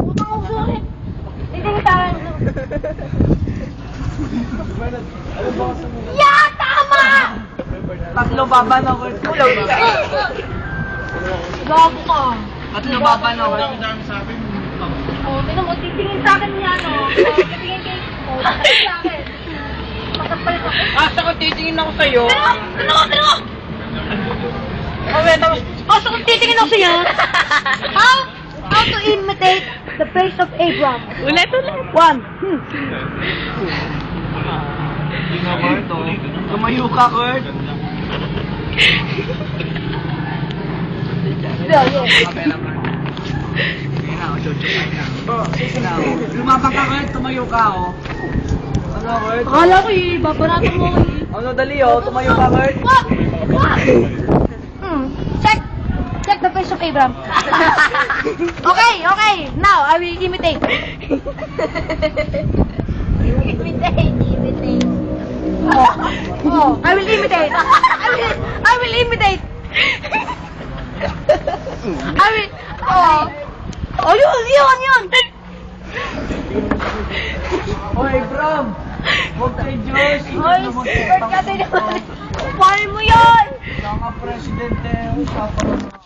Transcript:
Utang ako sorry. Titingin sa akin. Yeah! Tama! Tatlo baba na ko. Gago ka. Tatlo baba na ko. Oh, tinan mo, titingin sa akin niya, no? Titingin kay... Oh, titingin sa akin. Pagkapalit ako. Asa ko titingin ako sa'yo. Tinan mo! Asa ko titingin ako sa'yo. How to imitate the face of Abraham? Ulit. One. Tumayo ka, Kurt. Lumabang ka, Kurt. Tumayo ka, oh. Ano, Kurt? Akala ko babaratan mo ko Ano, dali, oh. Tumayo ka, Kurt. Check the face of Abraham. Okay. Now, I will imitate. Imitate. Oh, I will imitate. I will imitate. Oh, yun. Hoy, Bram. Huwag kay Diyos. Hoy, ba't ka din naman? Paano mo yun? Mga presidente, usapan mo.